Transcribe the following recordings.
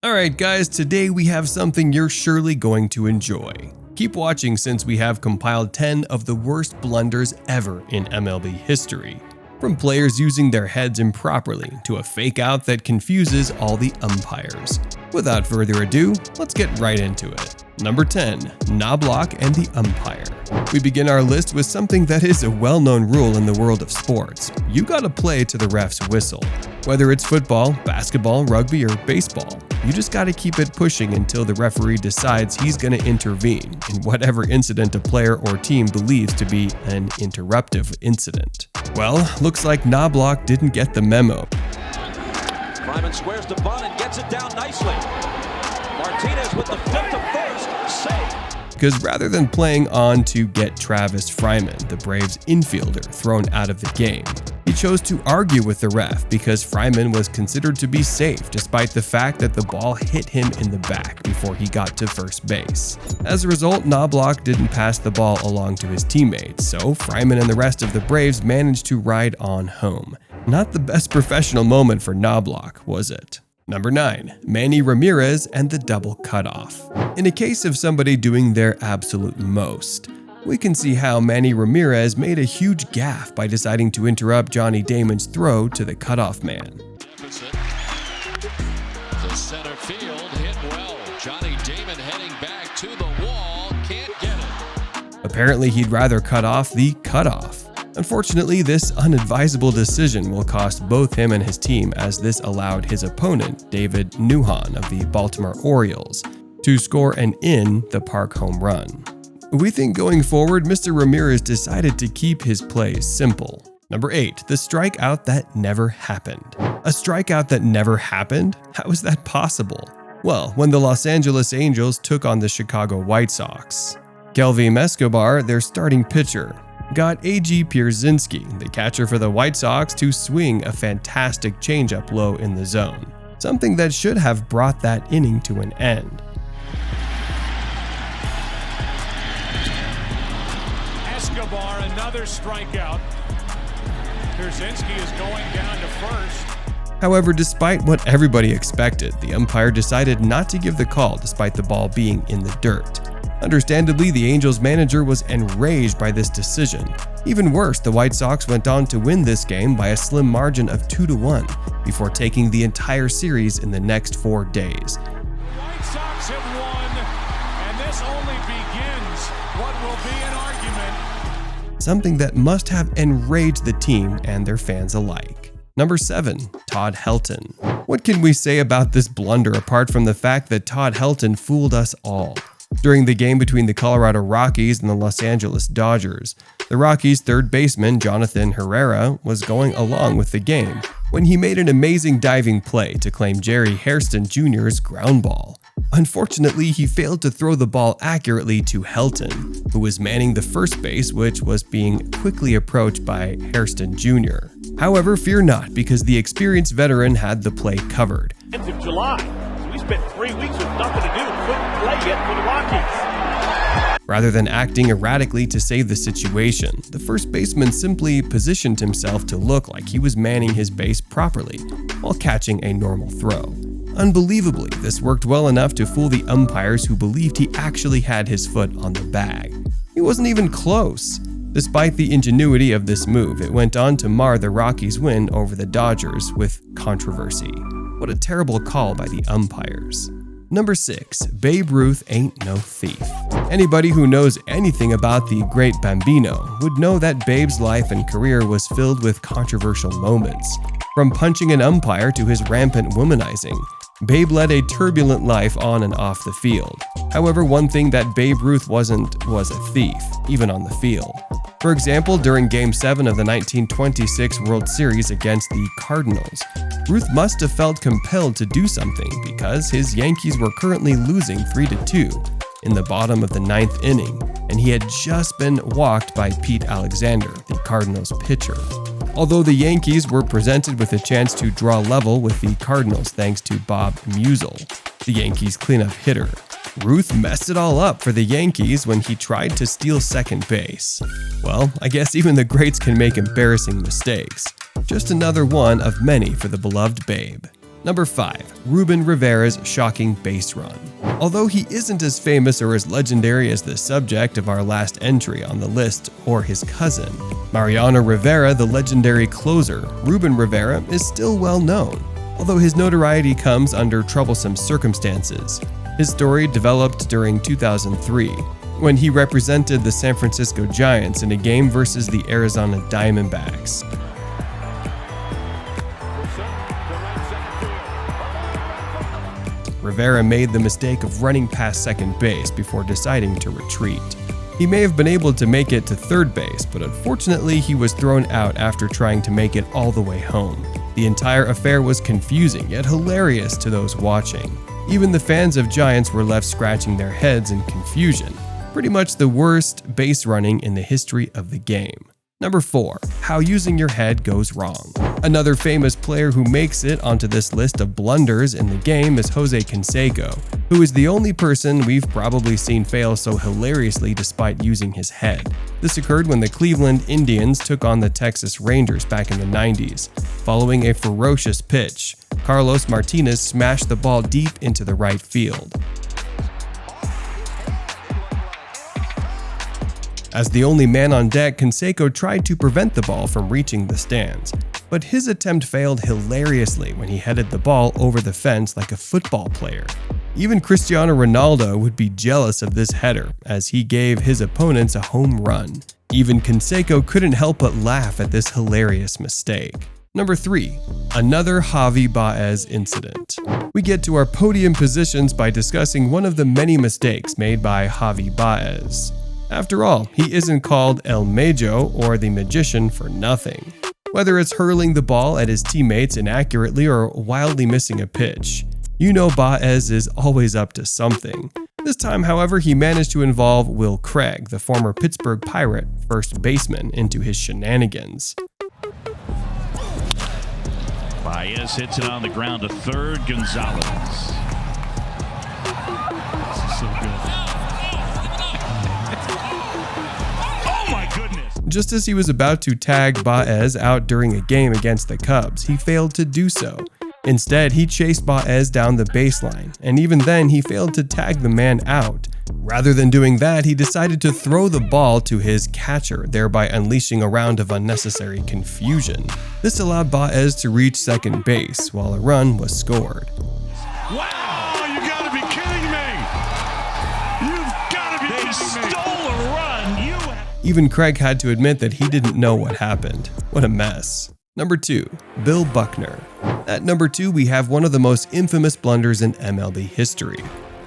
Alright guys, today we have something you're surely going to enjoy. Keep watching since we have compiled 10 of the worst blunders ever in MLB history. From players using their heads improperly to a fake out that confuses all the umpires. Without further ado, let's get right into it. Number 10. Knoblauch and the Umpire. We begin our list with something that is a well-known rule in the world of sports. You gotta play to the ref's whistle. Whether it's football, basketball, rugby, or baseball, you just gotta keep it pushing until the referee decides he's gonna intervene in whatever incident a player or team believes to be an interruptive incident. Well, looks like Knoblauch didn't get the memo. Fryman squares the bunt and gets it down nicely. Martinez with the flip to first, safe. Because rather than playing on to get Travis Fryman, the Braves infielder, thrown out of the game, he chose to argue with the ref because Fryman was considered to be safe despite the fact that the ball hit him in the back before he got to first base. As a result, Knoblauch didn't pass the ball along to his teammates, so Fryman and the rest of the Braves managed to ride on home. Not the best professional moment for Knoblauch, was it? Number 9. Manny Ramirez and the double cutoff. In a case of somebody doing their absolute most, we can see how Manny Ramirez made a huge gaffe by deciding to interrupt Johnny Damon's throw to the cutoff man. The center field hit well. Johnny Damon heading back to the wall, can't get it. Apparently he'd rather cut off the cutoff. Unfortunately, this unadvisable decision will cost both him and his team, as this allowed his opponent, David Nuhan of the Baltimore Orioles, to score an in-the-park home run. We think going forward, Mr. Ramirez decided to keep his plays simple. Number 8. The strikeout that never happened. A strikeout that never happened? How is that possible? Well, when the Los Angeles Angels took on the Chicago White Sox, Kelvin Escobar, their starting pitcher, got A.G. Pierzynski, the catcher for the White Sox, to swing a fantastic changeup low in the zone, something that should have brought that inning to an end. Escobar, another strikeout. Pierzynski is going down to first. However, despite what everybody expected, the umpire decided not to give the call despite the ball being in the dirt. Understandably, the Angels manager was enraged by this decision. Even worse, the White Sox went on to win this game by a slim margin of 2-1 before taking the entire series in the next 4 days. The White Sox have won, and this only begins what will be an argument. Something that must have enraged the team and their fans alike. Number 7. Todd Helton. What can we say about this blunder apart from the fact that Todd Helton fooled us all? During the game between the Colorado Rockies and the Los Angeles Dodgers, the Rockies' third baseman Jonathan Herrera was going along with the game when he made an amazing diving play to claim Jerry Hairston Jr.'s ground ball. Unfortunately, he failed to throw the ball accurately to Helton, who was manning the first base, which was being quickly approached by Hairston Jr. However, fear not, because the experienced veteran had the play covered. End of July, so we spent 3 weeks with nothing to do, couldn't play yet for the Rockies. Rather than acting erratically to save the situation, the first baseman simply positioned himself to look like he was manning his base properly while catching a normal throw. Unbelievably, this worked well enough to fool the umpires, who believed he actually had his foot on the bag. He wasn't even close. Despite the ingenuity of this move, it went on to mar the Rockies' win over the Dodgers with controversy. What a terrible call by the umpires. Number 6. Babe Ruth ain't no thief. Anybody who knows anything about the great Bambino would know that Babe's life and career was filled with controversial moments. From punching an umpire to his rampant womanizing, Babe led a turbulent life on and off the field. However, one thing that Babe Ruth wasn't was a thief, even on the field. For example, during Game 7 of the 1926 World Series against the Cardinals, Ruth must have felt compelled to do something because his Yankees were currently losing 3-2 in the bottom of the 9th inning, and he had just been walked by Pete Alexander, the Cardinals pitcher. Although the Yankees were presented with a chance to draw level with the Cardinals thanks to Bob Musial, the Yankees' cleanup hitter, Ruth messed it all up for the Yankees when he tried to steal second base. Well, I guess even the greats can make embarrassing mistakes. Just another one of many for the beloved Babe. Number 5. Ruben Rivera's shocking base run. Although he isn't as famous or as legendary as the subject of our last entry on the list or his cousin, Mariano Rivera, the legendary closer, Ruben Rivera is still well known, although his notoriety comes under troublesome circumstances. His story developed during 2003, when he represented the San Francisco Giants in a game versus the Arizona Diamondbacks. Rivera made the mistake of running past second base before deciding to retreat. He may have been able to make it to third base, but unfortunately he was thrown out after trying to make it all the way home. The entire affair was confusing yet hilarious to those watching. Even the fans of Giants were left scratching their heads in confusion. Pretty much the worst base running in the history of the game. Number 4. How using your head goes wrong. Another famous player who makes it onto this list of blunders in the game is Jose Canseco, who is the only person we've probably seen fail so hilariously despite using his head. This occurred when the Cleveland Indians took on the Texas Rangers back in the 90s. Following a ferocious pitch, Carlos Martinez smashed the ball deep into the right field. As the only man on deck, Canseco tried to prevent the ball from reaching the stands, but his attempt failed hilariously when he headed the ball over the fence like a football player. Even Cristiano Ronaldo would be jealous of this header, as he gave his opponents a home run. Even Canseco couldn't help but laugh at this hilarious mistake. Number 3. Another Javi Baez incident. We get to our podium positions by discussing one of the many mistakes made by Javi Baez. After all, he isn't called El Mago or the Magician for nothing. Whether it's hurling the ball at his teammates inaccurately or wildly missing a pitch, you know Baez is always up to something. This time, however, he managed to involve Will Craig, the former Pittsburgh Pirate first baseman, into his shenanigans. Baez hits it on the ground to third. Gonzalez. This is so good. Just as he was about to tag Baez out during a game against the Cubs, he failed to do so. Instead, he chased Baez down the baseline, and even then he failed to tag the man out. Rather than doing that, he decided to throw the ball to his catcher, thereby unleashing a round of unnecessary confusion. This allowed Baez to reach second base, while a run was scored. Wow, you gotta be kidding me! You've gotta be kidding me! They stole a run! Even Craig had to admit that he didn't know what happened. What a mess. Number 2. Bill Buckner. At number 2, we have one of the most infamous blunders in MLB history.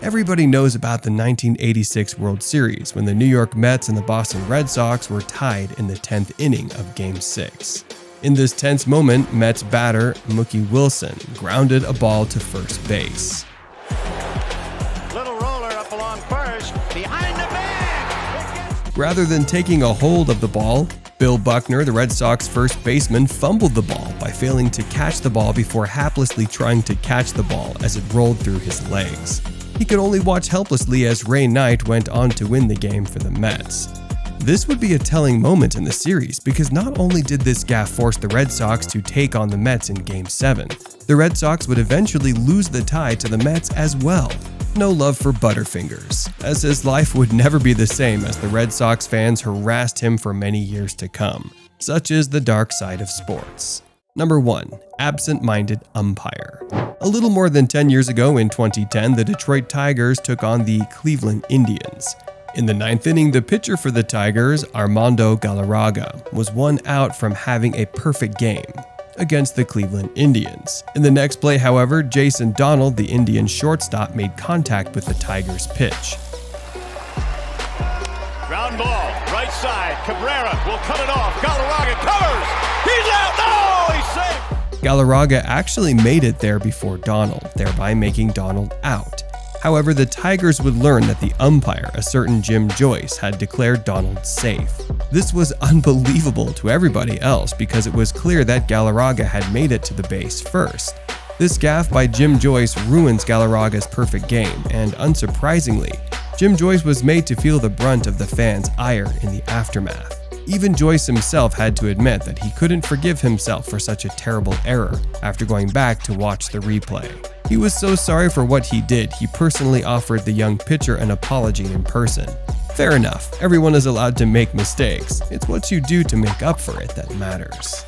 Everybody knows about the 1986 World Series when the New York Mets and the Boston Red Sox were tied in the 10th inning of Game 6. In this tense moment, Mets batter Mookie Wilson grounded a ball to first base. Little roller up along first, behind the bag! Rather than taking a hold of the ball, Bill Buckner, the Red Sox first baseman, fumbled the ball by failing to catch the ball before haplessly trying to catch the ball as it rolled through his legs. He could only watch helplessly as Ray Knight went on to win the game for the Mets. This would be a telling moment in the series because not only did this gaffe force the Red Sox to take on the Mets in Game 7, the Red Sox would eventually lose the tie to the Mets as well. No love for Butterfingers, as his life would never be the same as the Red Sox fans harassed him for many years to come. Such is the dark side of sports. Number 1. Absent-minded umpire. A little more than 10 years ago in 2010, the Detroit Tigers took on the Cleveland Indians. In the 9th inning, the pitcher for the Tigers, Armando Galarraga, was one out from having a perfect game against the Cleveland Indians. In the next play, however, Jason Donald, the Indians shortstop, made contact with the Tigers' pitch. Ground ball, right side. Cabrera will cut it off. Galarraga covers. He's out. No, he's safe. Galarraga actually made it there before Donald, thereby making Donald out. However, the Tigers would learn that the umpire, a certain Jim Joyce, had declared Donald safe. This was unbelievable to everybody else because it was clear that Galarraga had made it to the base first. This gaffe by Jim Joyce ruins Galarraga's perfect game, and unsurprisingly, Jim Joyce was made to feel the brunt of the fans' ire in the aftermath. Even Joyce himself had to admit that he couldn't forgive himself for such a terrible error after going back to watch the replay. He was so sorry for what he did, he personally offered the young pitcher an apology in person. Fair enough, everyone is allowed to make mistakes. It's what you do to make up for it that matters.